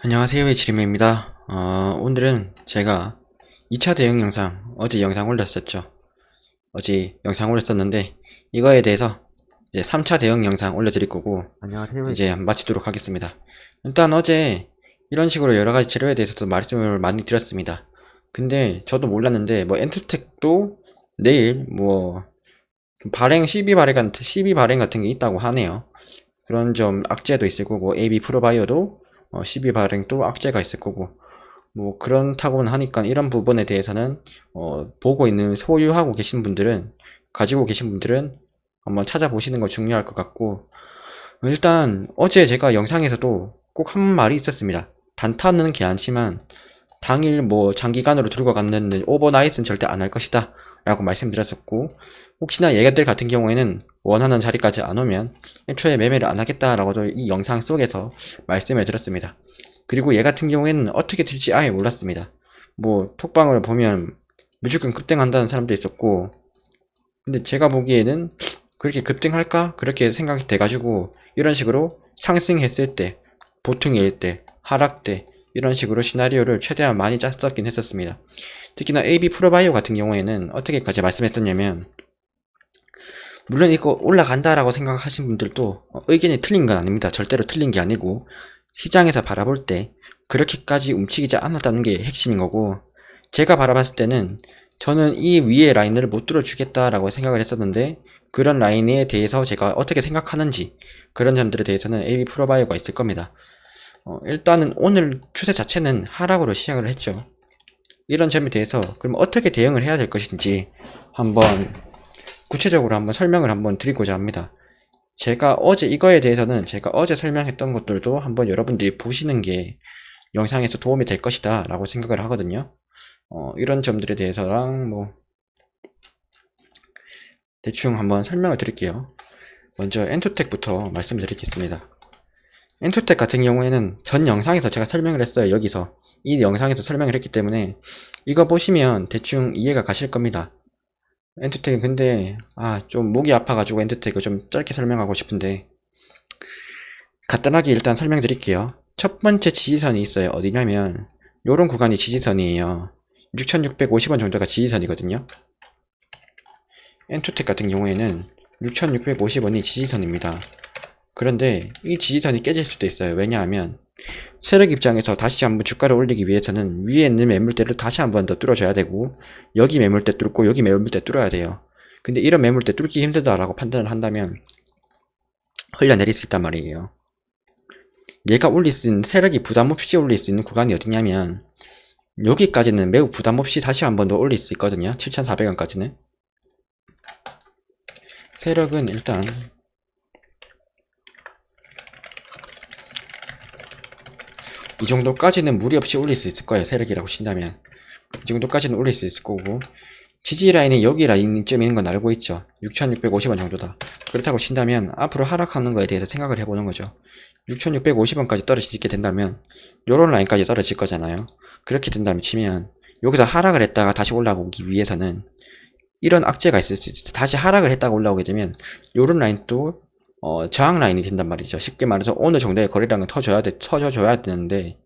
안녕하세요, 이지리입니다. 오늘은 제가 2차 대응 영상, 어제 영상 올렸었죠. 어제 영상 올렸었는데, 이거에 대해서 이제 3차 대응 영상 올려드릴 거고, 안녕하세요. 이제 마치도록 하겠습니다. 일단 어제 이런 식으로 여러가지 재료에 대해서도 말씀을 많이 드렸습니다. 근데 저도 몰랐는데, 뭐 엔투텍도 내일 뭐 발행, 시비 발행 같은 게 있다고 하네요. 그런 점 악재도 있을 거고, AB 프로바이오도 시비 발행 또 악재가 있을 거고, 뭐 그렇다고는 하니까 이런 부분에 대해서는 보고 있는 소유하고 계신 분들은, 가지고 계신 분들은 한번 찾아보시는 거 중요할 것 같고, 일단 어제 제가 영상에서도 꼭 한 말이 있었습니다. 단타는 괜찮지만 당일 뭐 장기간으로 들고 갔는데 오버나잇은 절대 안 할 것이다 라고 말씀드렸었고, 혹시나 얘들 같은 경우에는 원하는 자리까지 안 오면 애초에 매매를 안 하겠다라고도 이 영상 속에서 말씀을 드렸습니다. 그리고 얘 같은 경우에는 어떻게 될지 아예 몰랐습니다. 뭐 톡방을 보면 무조건 급등한다는 사람도 있었고, 근데 제가 보기에는 그렇게 급등할까? 그렇게 생각이 돼가지고 이런 식으로 상승했을 때, 보통일 때, 하락 때 이런 식으로 시나리오를 최대한 많이 짰었긴 했었습니다. 특히나 AB 프로바이오 같은 경우에는 어떻게까지 말씀했었냐면, 물론 이거 올라간다라고 생각하신 분들도 의견이 틀린 건 아닙니다. 절대로 틀린 게 아니고 시장에서 바라볼 때 그렇게까지 움직이지 않았다는 게 핵심인 거고, 제가 바라봤을 때는 저는 이 위에 라인을 못 뚫어주겠다라고 생각을 했었는데, 그런 라인에 대해서 제가 어떻게 생각하는지 그런 점들에 대해서는 AB 프로바이오가 있을 겁니다. 일단은 오늘 추세 자체는 하락으로 시작을 했죠. 이런 점에 대해서 그럼 어떻게 대응을 해야 될 것인지 한번 구체적으로 한번 설명을 한번 드리고자 합니다. 제가 어제 이거에 대해서는 제가 어제 설명했던 것들도 한번 여러분들이 보시는 게 영상에서 도움이 될 것이다 라고 생각을 하거든요. 이런 점들에 대해서랑 뭐 대충 한번 설명을 드릴게요. 먼저 엔투텍부터 말씀드리겠습니다. 엔투텍 같은 경우에는 전 영상에서 제가 설명을 했어요. 여기서 이 영상에서 설명을 했기 때문에 이거 보시면 대충 이해가 가실 겁니다. 엔투텍은 근데 좀 목이 아파가지고 엔투텍을 좀 짧게 설명하고 싶은데, 간단하게 일단 설명드릴게요. 첫 번째 지지선이 있어요. 어디냐면 요런 구간이 지지선이에요. 6650원 정도가 지지선이거든요. 엔투텍 같은 경우에는 6650원이 지지선입니다. 그런데 이 지지선이 깨질 수도 있어요. 왜냐하면 세력 입장에서 다시 한번 주가를 올리기 위해서는 위에 있는 매물대를 다시 한번 더 뚫어줘야 되고, 여기 매물대 뚫고 여기 매물대 뚫어야 돼요. 근데 이런 매물대 뚫기 힘들다라고 판단을 한다면 흘려내릴 수 있단 말이에요. 얘가 올릴 수 있는, 세력이 부담 없이 올릴 수 있는 구간이 어디냐면 여기까지는 매우 부담 없이 다시 한 번 더 올릴 수 있거든요. 7,400원까지는. 세력은 일단 이 정도까지는 무리 없이 올릴 수 있을 거예요. 세력이라고 친다면 이 정도까지는 올릴 수 있을 거고, 지지 라인이 여기 라인쯤 있는 건 알고 있죠. 6,650원 정도다. 그렇다고 친다면 앞으로 하락하는 거에 대해서 생각을 해보는 거죠. 6,650원까지 떨어지게 된다면 요런 라인까지 떨어질 거잖아요. 그렇게 된다면 치면 여기서 하락을 했다가 다시 올라오기 위해서는 이런 악재가 있을 수 있어요. 다시 하락을 했다가 올라오게 되면 요런 라인도 저항 라인이 된단 말이죠. 쉽게 말해서 어느 정도의 거래량은 터져줘야 되는데,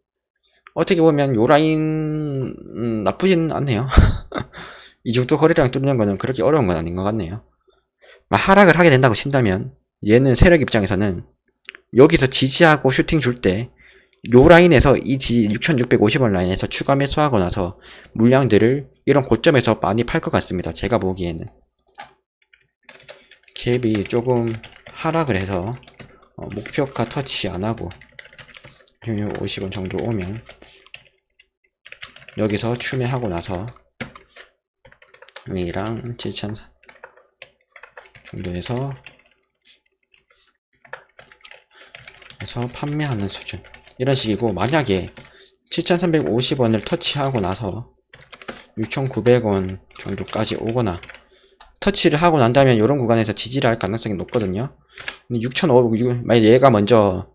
어떻게 보면 요 라인 나쁘진 않네요. 이 정도 거래량 뚫는 거는 그렇게 어려운 건 아닌 것 같네요. 하락을 하게 된다고 친다면 얘는 세력 입장에서는 여기서 지지하고 슈팅 줄 때 요 라인에서 이 6650원 라인에서 추가 매수하고 나서 물량들을 이런 고점에서 많이 팔 것 같습니다. 제가 보기에는 갭이 조금 하락을 해서 목표가 터치 안하고 50원 정도 오면 여기서 추매하고 나서 여기랑 7,000 정도에서 판매하는 수준, 이런 식이고, 만약에 7,350원을 터치하고 나서 6,900원 정도까지 오거나 터치를 하고 난다면 이런 구간에서 지지를 할 가능성이 높거든요. 6,500, 만약 얘가 먼저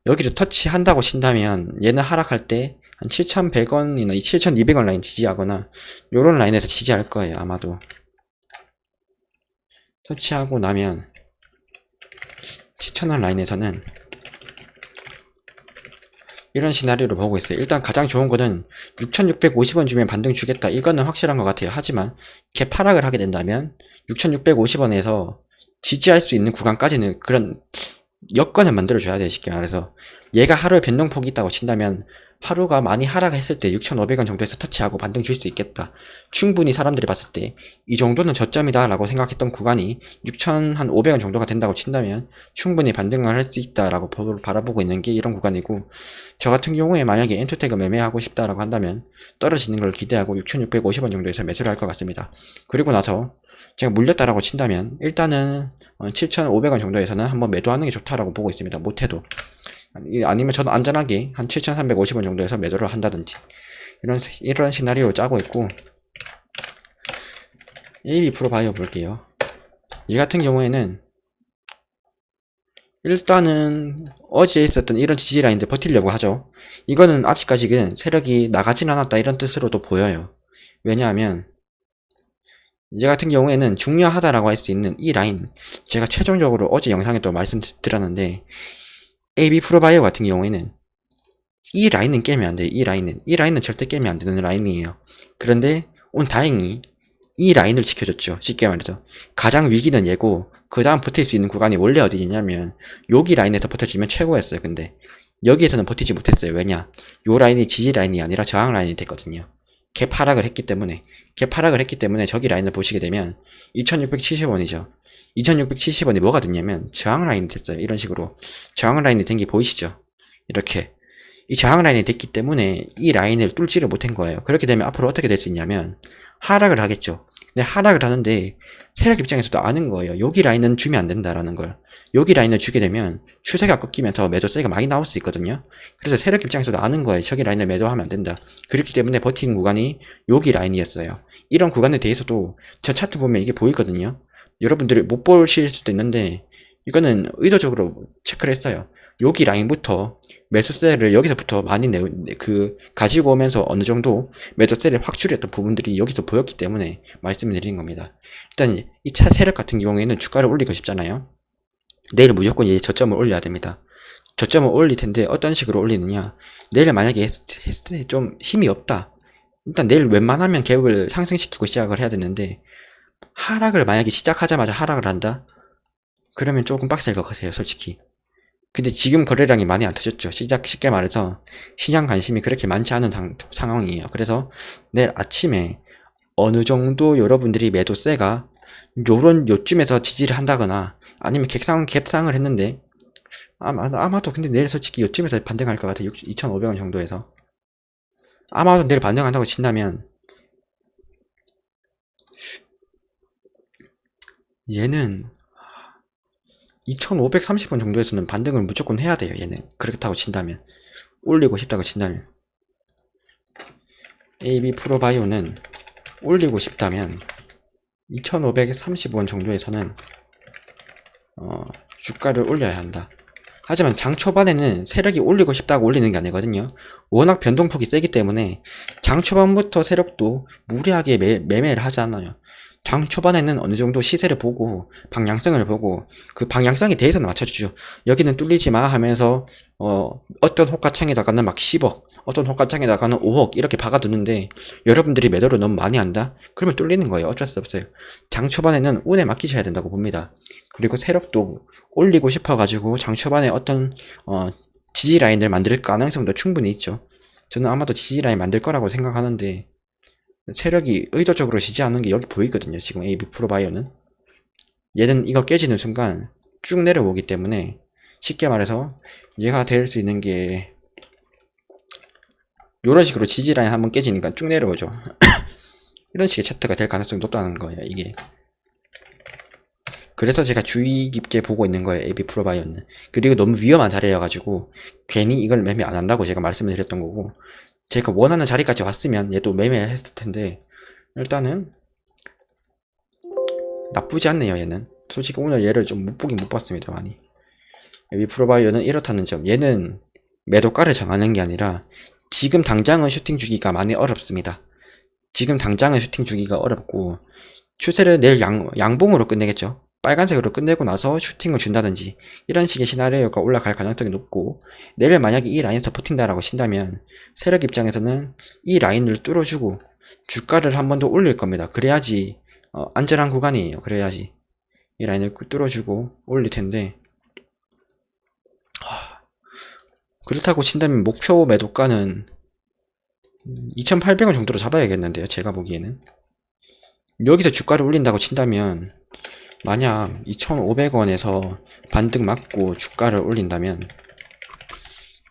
여기를 터치한다고 친다면 얘는 하락할 때 한 7,100원이나 7,200원 라인 지지하거나 요런 라인에서 지지할 거예요. 아마도 터치하고 나면 7,000원 라인에서는 이런 시나리오를 보고 있어요. 일단 가장 좋은 거는 6,650원 주면 반등 주겠다. 이거는 확실한 것 같아요. 하지만 개파락을 하게 된다면 6,650원에서 지지할 수 있는 구간까지는 그런 여건을 만들어줘야 돼요. 쉽게 말해서 얘가 하루에 변동폭이 있다고 친다면 하루가 많이 하락했을 때 6,500원 정도에서 터치하고 반등 줄 수 있겠다. 충분히 사람들이 봤을 때 이 정도는 저점이다 라고 생각했던 구간이 6,500원 정도가 된다고 친다면 충분히 반등을 할 수 있다 라고 바라보고 있는 게 이런 구간이고, 저 같은 경우에 만약에 엔터텍을 매매하고 싶다라고 한다면 떨어지는 걸 기대하고 6,650원 정도에서 매수를 할 것 같습니다. 그리고 나서 제가 물렸다라고 친다면 일단은 7,500원 정도에서는 한번 매도하는 게 좋다라고 보고 있습니다. 못해도. 아니면 저도 안전하게 한 7,350원 정도에서 매도를 한다든지 이런 시나리오 짜고 있고, AB 프로바이오 볼게요. 이 같은 경우에는 일단은 어제 있었던 이런 지지라인들 버틸려고 하죠. 이거는 아직까지는 세력이 나가진 않았다 이런 뜻으로도 보여요. 왜냐하면 이제 같은 경우에는 중요하다라고 할 수 있는 이 라인, 제가 최종적으로 어제 영상에도 말씀드렸는데 AB 프로바이오 같은 경우에는 이 라인은 깨면 안 돼요. 이 라인은 절대 깨면 안 되는 라인이에요. 그런데 오늘 다행히 이 라인을 지켜줬죠. 쉽게 말해서 가장 위기는 얘고, 그 다음 버틸 수 있는 구간이 원래 어디냐면 여기 라인에서 버텨주면 최고였어요. 근데 여기에서는 버티지 못했어요. 왜냐, 요 라인이 지지 라인이 아니라 저항 라인이 됐거든요. 개파락을 했기 때문에 저기 라인을 보시게 되면 2670원이죠. 2670원이 뭐가 됐냐면 저항 라인이 됐어요. 이런 식으로 저항 라인이 된 게 보이시죠? 이렇게 이 저항 라인이 됐기 때문에 이 라인을 뚫지를 못한 거예요. 그렇게 되면 앞으로 어떻게 될 수 있냐면 하락을 하겠죠. 근데 하락을 하는데 세력 입장에서도 아는 거예요. 여기 라인은 주면 안 된다라는 걸. 여기 라인을 주게 되면 추세가 꺾이면서 매도세가 많이 나올 수 있거든요. 그래서 세력 입장에서도 아는 거예요. 저기 라인을 매도하면 안 된다. 그렇기 때문에 버티는 구간이 여기 라인이었어요. 이런 구간에 대해서도 저 차트 보면 이게 보이거든요. 여러분들이 못 보실 수도 있는데 이거는 의도적으로 체크를 했어요. 여기 라인부터 매수세를 여기서부터 많이 가지고 오면서 어느 정도 매도세를 확 줄였던 부분들이 여기서 보였기 때문에 말씀을 드리는 겁니다. 일단 이 차 세력 같은 경우에는 주가를 올리고 싶잖아요. 내일 무조건 이 저점을 올려야 됩니다. 저점을 올릴 텐데 어떤 식으로 올리느냐, 내일 만약에 했을 때 좀 힘이 없다, 일단 내일 웬만하면 갭을 상승시키고 시작을 해야 되는데, 하락을 만약에 시작하자마자 하락을 한다? 그러면 조금 빡셀 것 같아요, 솔직히. 근데 지금 거래량이 많이 안 터졌죠. 쉽게 말해서 시장 관심이 그렇게 많지 않은 상황이에요. 그래서 내일 아침에 어느 정도 여러분들이 매도세가 요쯤에서 지지를 한다거나 아니면 갭상을 했는데 아마도 근데 내일 솔직히 요쯤에서 반등할 것 같아요. 2,500원 정도에서 아마도 내일 반등한다고 친다면 얘는 2,530원 정도에서는 반등을 무조건 해야 돼요. 얘는 그렇다고 친다면, 올리고 싶다고 친다면. AB 프로바이오는 올리고 싶다면 2,530원 정도에서는 주가를 올려야 한다. 하지만 장 초반에는 세력이 올리고 싶다고 올리는 게 아니거든요. 워낙 변동폭이 세기 때문에 장 초반부터 세력도 무리하게 매매를 하지 않아요. 장 초반에는 어느 정도 시세를 보고 방향성을 보고 그 방향성에 대해서는 맞춰주죠. 여기는 뚫리지 마 하면서 어떤 호가창에다가는 막 10억, 어떤 호가창에다가는 5억 이렇게 박아두는데 여러분들이 매도를 너무 많이 한다? 그러면 뚫리는 거예요. 어쩔 수 없어요. 장 초반에는 운에 맡기셔야 된다고 봅니다. 그리고 세력도 올리고 싶어가지고 장 초반에 어떤 지지 라인을 만들 가능성도 충분히 있죠. 저는 아마도 지지 라인 만들 거라고 생각하는데 세력이 의도적으로 지지하는 게 여기 보이거든요. 지금 AB 프로바이오는 얘는 이거 깨지는 순간 쭉 내려오기 때문에 쉽게 말해서 얘가 될 수 있는 게 이런 식으로 지지 라인 한번 깨지니까 쭉 내려오죠. 이런 식의 차트가 될 가능성이 높다는 거예요. 이게 그래서 제가 주의 깊게 보고 있는 거예요. AB 프로바이오는. 그리고 너무 위험한 자리여가지고 괜히 이걸 매매 안 한다고 제가 말씀을 드렸던 거고, 제가 원하는 자리까지 왔으면 얘도 매매했을 텐데 일단은 나쁘지 않네요. 얘는 솔직히 오늘 얘를 좀 못 보긴 못 봤습니다. 많이. AB 프로바이오는 이렇다는 점, 얘는 매도가를 정하는 게 아니라 지금 당장은 슈팅 주기가 많이 어렵습니다. 지금 당장은 슈팅 주기가 어렵고 추세를 내일 양봉으로 끝내겠죠. 빨간색으로 끝내고 나서 슈팅을 준다든지 이런 식의 시나리오가 올라갈 가능성이 높고, 내일 만약에 이 라인에서 버틴다라고 친다면 세력 입장에서는 이 라인을 뚫어주고 주가를 한 번 더 올릴 겁니다. 그래야지 안전한 구간이에요. 그래야지 이 라인을 뚫어주고 올릴 텐데, 그렇다고 친다면 목표 매도가는 2,800원 정도로 잡아야겠는데요, 제가 보기에는. 여기서 주가를 올린다고 친다면, 만약 2,500원에서 반등 맞고 주가를 올린다면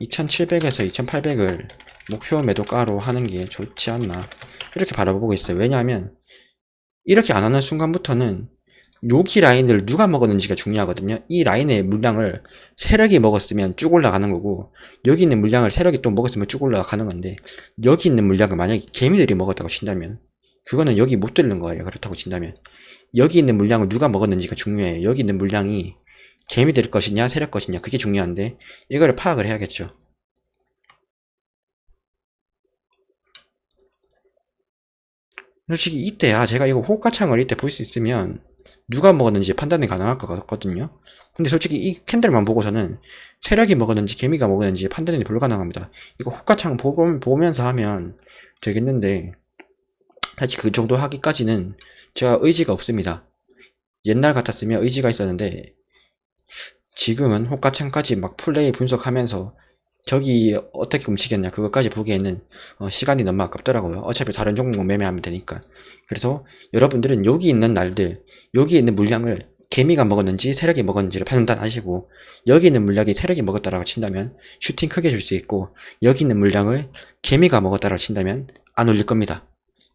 2,700에서 2,800을 목표 매도가로 하는 게 좋지 않나, 이렇게 바라보고 있어요. 왜냐하면 이렇게 안 하는 순간부터는 여기 라인을 누가 먹었는지가 중요하거든요. 이 라인의 물량을 세력이 먹었으면 쭉 올라가는 거고, 여기 있는 물량을 세력이 또 먹었으면 쭉 올라가는 건데, 여기 있는 물량을 만약에 개미들이 먹었다고 친다면 그거는 여기 못 들는 거예요. 그렇다고 친다면 여기 있는 물량을 누가 먹었는지가 중요해요. 여기 있는 물량이 개미들 것이냐 세력 것이냐, 그게 중요한데 이거를 파악을 해야겠죠. 솔직히 이때야 제가 이거 호가창을 이때 볼 수 있으면 누가 먹었는지 판단이 가능할 것 같거든요. 근데 솔직히 이 캔들만 보고서는 세력이 먹었는지 개미가 먹었는지 판단이 불가능합니다. 이거 호가창 보면서 하면 되겠는데, 사실 그 정도 하기까지는 제가 의지가 없습니다. 옛날 같았으면 의지가 있었는데, 지금은 호가창까지 막 플레이 분석하면서 저기 어떻게 움직였냐 그것까지 보기에는 시간이 너무 아깝더라고요. 어차피 다른 종목 매매하면 되니까. 그래서 여러분들은 여기 있는 날들, 여기 있는 물량을 개미가 먹었는지 세력이 먹었는지를 판단하시고, 여기 있는 물량이 세력이 먹었다라고 친다면 슈팅 크게 줄 수 있고, 여기 있는 물량을 개미가 먹었다라고 친다면 안 올릴 겁니다.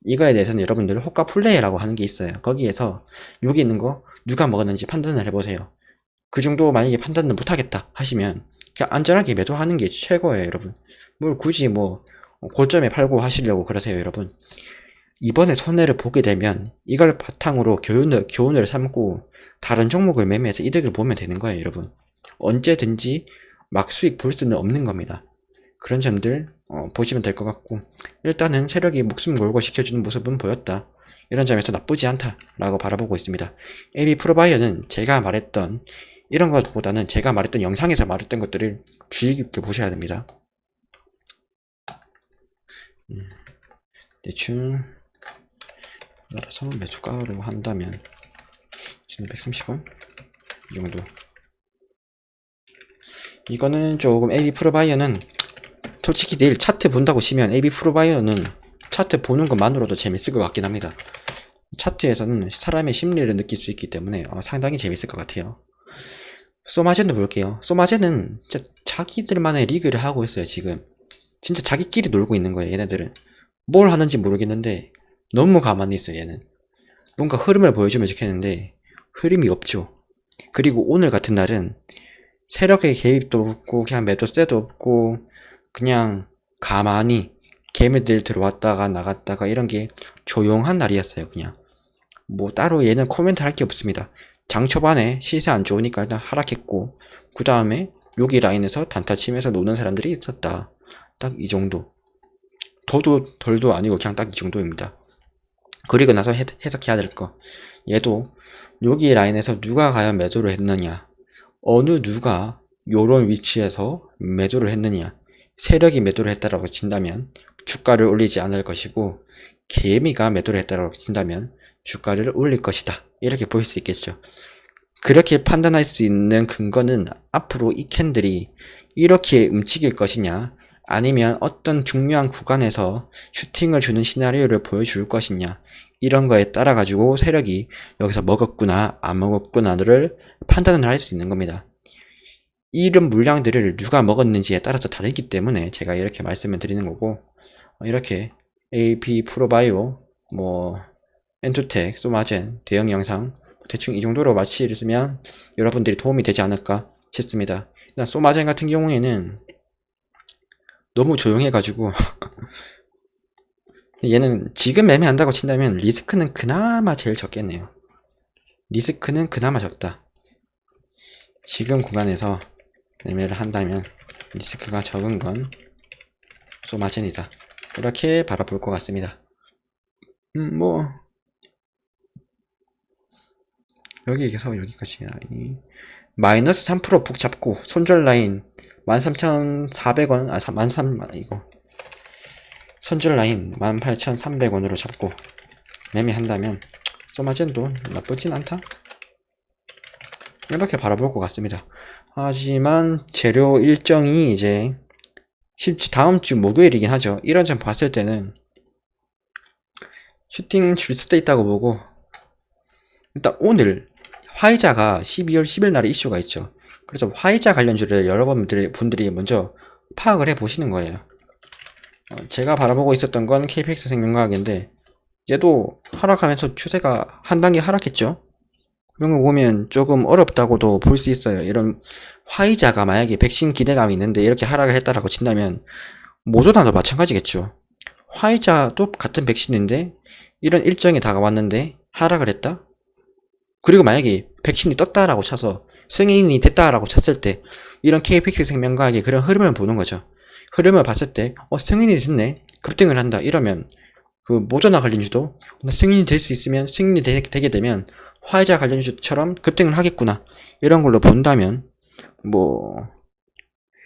이거에 대해서는 여러분들 호가 플레이라고 하는 게 있어요. 거기에서 여기 있는 거 누가 먹었는지 판단을 해보세요. 그 정도 만약에 판단을 못하겠다 하시면 그냥 안전하게 매도하는 게 최고예요, 여러분. 뭘 굳이 뭐 고점에 팔고 하시려고 그러세요, 여러분. 이번에 손해를 보게 되면 이걸 바탕으로 교훈을 삼고 다른 종목을 매매해서 이득을 보면 되는 거예요, 여러분. 언제든지 막 수익 볼 수는 없는 겁니다. 그런 점들 보시면 될 것 같고, 일단은 세력이 목숨 걸고 지켜주는 모습은 보였다. 이런 점에서 나쁘지 않다라고 바라보고 있습니다. AB 프로바이어는 제가 말했던 이런 것보다는 제가 말했던 영상에서 말했던 것들을 주의 깊게 보셔야 됩니다. 대충 따라서 매수가로 한다면 지금 130원 이 정도. 이거는 조금 AB 프로바이어는 솔직히 내일 차트 본다고 치면 AB 프로바이어는 차트 보는 것만으로도 재밌을 것 같긴 합니다. 차트에서는 사람의 심리를 느낄 수 있기 때문에 상당히 재밌을 것 같아요. 소마젠도 볼게요. 소마젠은 진짜 자기들만의 리그를 하고 있어요. 지금 진짜 자기끼리 놀고 있는 거예요. 얘네들은 뭘 하는지 모르겠는데 너무 가만히 있어요. 얘는 뭔가 흐름을 보여주면 좋겠는데 흐름이 없죠. 그리고 오늘 같은 날은 세력의 개입도 없고 그냥 매도세도 없고 그냥 가만히 개미들 들어왔다가 나갔다가 이런 게 조용한 날이었어요. 그냥 뭐 따로 얘는 코멘트 할 게 없습니다. 장 초반에 시세 안 좋으니까 일단 하락했고, 그 다음에 여기 라인에서 단타 치면서 노는 사람들이 있었다. 딱 이 정도. 더도 덜도 아니고 그냥 딱 이 정도입니다. 그리고 나서 해석해야 될 거, 얘도 여기 라인에서 누가 과연 매도를 했느냐, 어느 누가 요런 위치에서 매도를 했느냐, 세력이 매도를 했다라고 친다면 주가를 올리지 않을 것이고, 개미가 매도를 했다라고 친다면 주가를 올릴 것이다. 이렇게 볼 수 있겠죠. 그렇게 판단할 수 있는 근거는 앞으로 이 캔들이 이렇게 움직일 것이냐, 아니면 어떤 중요한 구간에서 슈팅을 주는 시나리오를 보여줄 것이냐, 이런 거에 따라 가지고 세력이 여기서 먹었구나 안 먹었구나를 판단을 할 수 있는 겁니다. 이런 물량들을 누가 먹었는지에 따라서 다르기 때문에 제가 이렇게 말씀을 드리는 거고, 이렇게 AP 프로바이오, 뭐 엔투텍, 소마젠 대응 영상 대충 이 정도로 마치면 여러분들이 도움이 되지 않을까 싶습니다. 일단 소마젠 같은 경우에는 너무 조용해가지고 얘는 지금 매매한다고 친다면 리스크는 그나마 제일 적겠네요. 리스크는 그나마 적다. 지금 구간에서 매매를 한다면 리스크가 적은 건 소마젠이다. 이렇게 바라볼 것 같습니다. 뭐 여기에서 여기까지 마이너스 3%푹 잡고 손절 라인 13,400원 13,000 이거 손절 라인 18,300원으로 잡고 매매한다면 소마젠도 나쁘진 않다 이렇게 바라볼 것 같습니다. 하지만 재료 일정이 이제 다음주 목요일이긴 하죠. 이런 점 봤을 때는 슈팅 줄 수도 있다고 보고, 일단 오늘 화이자가 12월 10일 날에 이슈가 있죠. 그래서 화이자 관련주를 여러분들이 먼저 파악을 해 보시는 거예요. 제가 바라보고 있었던 건 KPX 생명과학인데 얘도 하락하면서 추세가 한 단계 하락했죠. 그런 거 보면 조금 어렵다고도 볼 수 있어요. 이런 화이자가 만약에 백신 기대감이 있는데 이렇게 하락을 했다라고 친다면 모더나도 마찬가지겠죠. 화이자도 같은 백신인데 이런 일정이 다가왔는데 하락을 했다? 그리고 만약에 백신이 떴다라고 쳐서 승인이 됐다라고 쳤을 때 이런 KPX 생명과학의 그런 흐름을 보는 거죠. 흐름을 봤을 때 승인이 됐네 급등을 한다 이러면 그 모더나 관련주도 승인이 될 수 있으면 승인이 되게 되면 화이자 관련주처럼 급등을 하겠구나 이런 걸로 본다면 뭐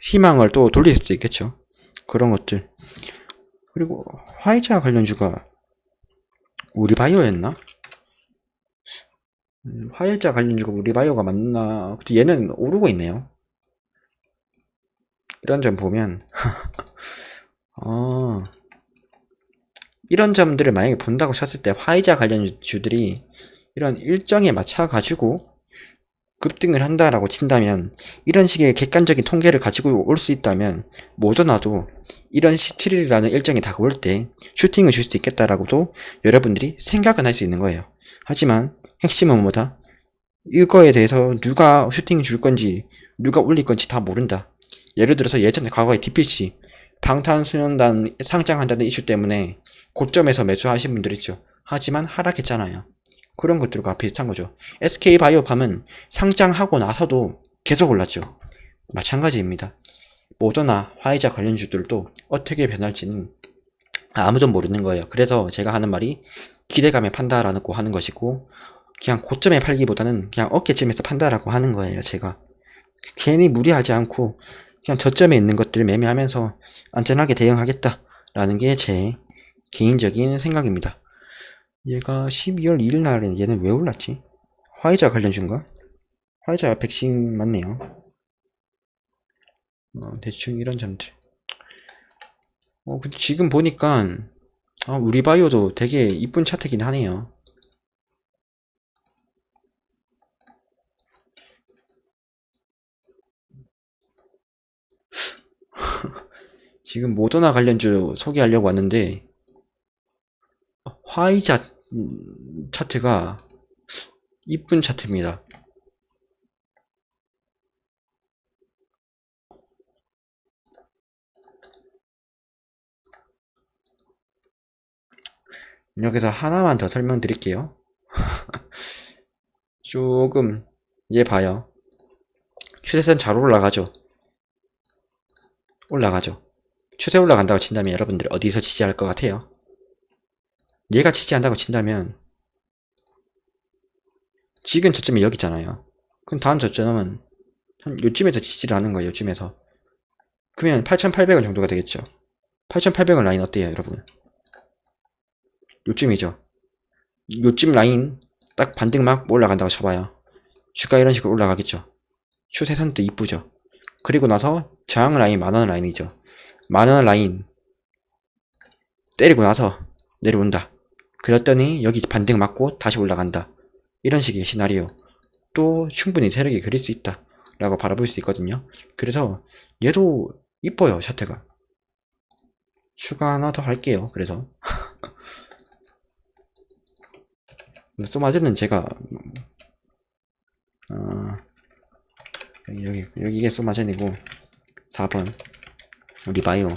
희망을 또 돌릴 수도 있겠죠. 그런 것들. 그리고 화이자 관련주가 우리바이오였나? 화이자 관련주가 우리바이오가 맞나? 근데 얘는 오르고 있네요. 이런 점 보면 이런 점들을 만약에 본다고 쳤을 때 화이자 관련주들이 이런 일정에 맞춰 가지고 급등을 한다라고 친다면 이런 식의 객관적인 통계를 가지고 올 수 있다면 모더나도 이런 17일이라는 일정이 다가올 때 슈팅을 줄 수 있겠다라고도 여러분들이 생각은 할 수 있는 거예요. 하지만 핵심은 뭐다? 이거에 대해서 누가 슈팅을 줄 건지 누가 올릴 건지 다 모른다. 예를 들어서 예전에 과거에 DPC 방탄소년단 상장한다는 이슈 때문에 고점에서 매수하신 분들 있죠. 하지만 하락했잖아요. 그런 것들과 비슷한 거죠. SK바이오팜은 상장하고 나서도 계속 올랐죠. 마찬가지입니다. 모더나, 화이자 관련주들도 어떻게 변할지는 아무도 모르는 거예요. 그래서 제가 하는 말이 기대감에 판다라고 하는 것이고 그냥 고점에 팔기보다는 그냥 어깨쯤에서 판다라고 하는 거예요. 제가 괜히 무리하지 않고 그냥 저점에 있는 것들을 매매하면서 안전하게 대응하겠다라는 게 제 개인적인 생각입니다. 얘가 12월 2일 날에는 얘는 왜 올랐지? 화이자 관련주인가? 화이자 백신 맞네요. 대충 이런 점들. 근데 지금 보니까 우리바이오도 되게 이쁜 차트긴 하네요. 지금 모더나 관련주 소개하려고 왔는데 화이자 차트가 이쁜 차트입니다. 여기서 하나만 더 설명드릴게요. 조금 얘 봐요. 추세선 잘 올라가죠. 추세 올라간다고 친다면 여러분들 어디서 지지할 것 같아요? 얘가 지지한다고 친다면 지금 저점이 여기 있잖아요. 그럼 다음 저점은 한 요쯤에서 지지를 하는 거예요. 요쯤에서. 그러면 8,800원 정도가 되겠죠. 8,800원 라인 어때요 여러분? 요쯤이죠. 요쯤 라인 딱 반등 막 올라간다고 쳐봐요. 주가 이런 식으로 올라가겠죠. 추세선도 이쁘죠. 그리고 나서 저항 라인 만원 라인이죠. 만원 라인 때리고 나서 내려온다. 그랬더니 여기 반등 맞고 다시 올라간다. 이런 식의 시나리오 또 충분히 세력이 그릴 수 있다 라고 바라볼 수 있거든요. 그래서 얘도 이뻐요. 차트가. 추가 하나 더 할게요. 그래서 소마제는 제가 여기 이게 소마젠이고 4번 리바이오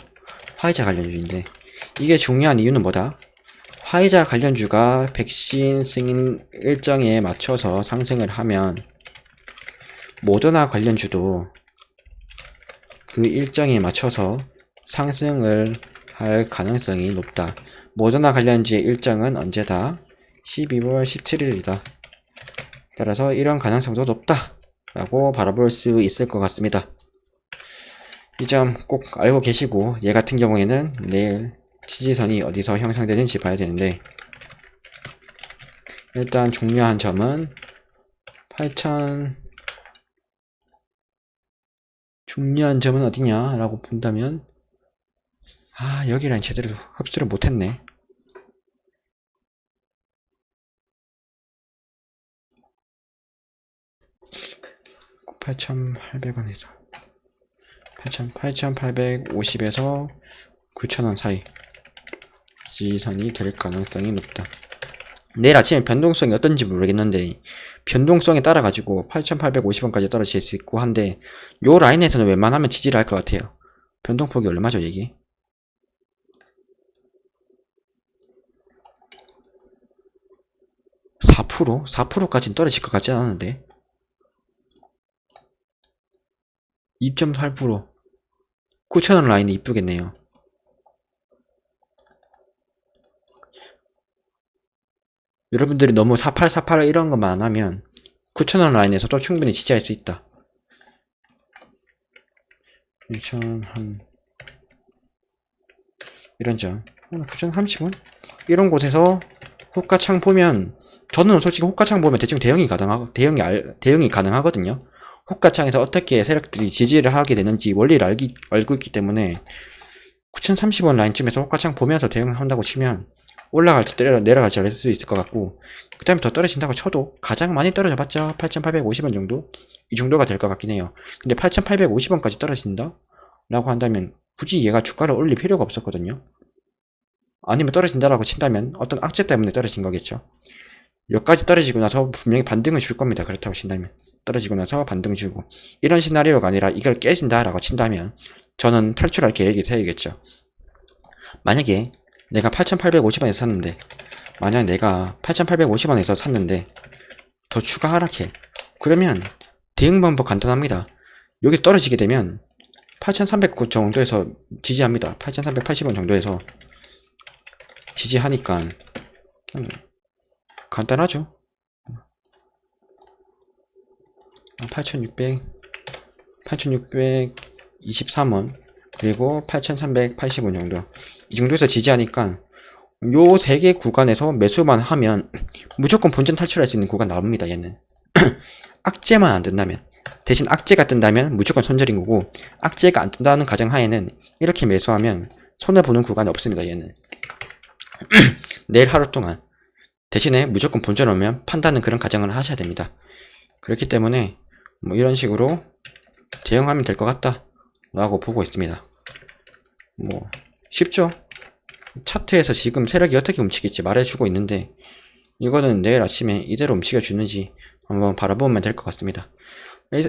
화이자 관련주인데 이게 중요한 이유는 뭐다? 화이자 관련주가 백신 승인 일정에 맞춰서 상승을 하면 모더나 관련주도 그 일정에 맞춰서 상승을 할 가능성이 높다. 모더나 관련주의 일정은 언제다? 12월 17일이다. 따라서 이런 가능성도 높다 라고 바라볼 수 있을 것 같습니다. 이 점 꼭 알고 계시고, 얘 같은 경우에는 내일 지지선이 어디서 형성되는지 봐야 되는데, 일단 중요한 점은 8,000 중요한 점은 어디냐 라고 본다면, 여기랑 제대로 흡수를 못했네. 8,800원에서 8,850에서 9,000원 사이 지지선이 될 가능성이 높다. 내일 아침에 변동성이 어떤지 모르겠는데, 변동성에 따라 가지고 8,850원까지 떨어질 수 있고 한데, 요 라인에서는 웬만하면 지지를 할 것 같아요. 변동폭이 얼마죠 이게? 4%? 4%까지는 떨어질 것 같지 않았는데, 2.8%. 9,000원 라인이 이쁘겠네요. 여러분들이 너무 4848 이런 것만 안 하면 9,000원 라인에서도 충분히 지지할 수 있다. 1,000 한 이런 점 9,030원? 이런 곳에서 호가창 보면, 저는 솔직히 호가창 보면 대충 대응이 가능하거든요. 호가창에서 어떻게 세력들이 지지를 하게 되는지 원리를 알고 있기 때문에 9,030원 라인쯤에서 호가창 보면서 대응한다고 치면 올라갈 때 내려갈 줄 알 수 있을 것 같고, 그 다음에 더 떨어진다고 쳐도 가장 많이 떨어져봤자 8,850원 정도? 이 정도가 될 것 같긴 해요. 근데 8,850원까지 떨어진다? 라고 한다면 굳이 얘가 주가를 올릴 필요가 없었거든요. 아니면 떨어진다라고 친다면 어떤 악재 때문에 떨어진 거겠죠. 여기까지 떨어지고 나서 분명히 반등을 줄 겁니다. 그렇다고 친다면 떨어지고 나서 반등 주고, 이런 시나리오가 아니라 이걸 깨진다라고 친다면 저는 탈출할 계획이 세야겠죠. 만약에 내가 8,850원에서 샀는데, 만약 내가 8,850원에서 샀는데 더 추가 하락해, 그러면 대응 방법 간단합니다. 여기 떨어지게 되면 8,300 정도에서 지지합니다. 8,380원 정도에서 지지하니까 그냥 간단하죠. 8,623원 그리고 8,380원 정도, 이 정도에서 지지하니까 요 세 개 구간에서 매수만 하면 무조건 본전 탈출할 수 있는 구간 나옵니다. 얘는 악재만 안 뜬다면, 대신 악재가 뜬다면 무조건 손절인 거고, 악재가 안 뜬다는 가정하에는 이렇게 매수하면 손해보는 구간이 없습니다. 얘는 내일 하루 동안 대신에 무조건 본전 오면 판다는 그런 가정을 하셔야 됩니다. 그렇기 때문에 뭐 이런 식으로 대응하면 될 것 같다 라고 보고 있습니다. 뭐 쉽죠? 차트에서 지금 세력이 어떻게 움직일지 말해주고 있는데, 이거는 내일 아침에 이대로 움직여주는지 한번 바라보면 될 것 같습니다.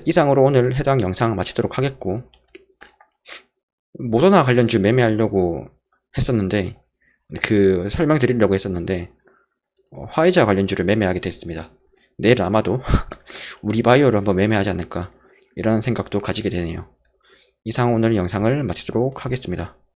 이상으로 오늘 해당 영상 마치도록 하겠고, 모더나 관련주 매매하려고 했었는데, 설명드리려고 했었는데 화이자 관련주를 매매하게 됐습니다. 내일 아마도 우리 바이오를 한번 매매하지 않을까, 이런 생각도 가지게 되네요. 이상 오늘 영상을 마치도록 하겠습니다.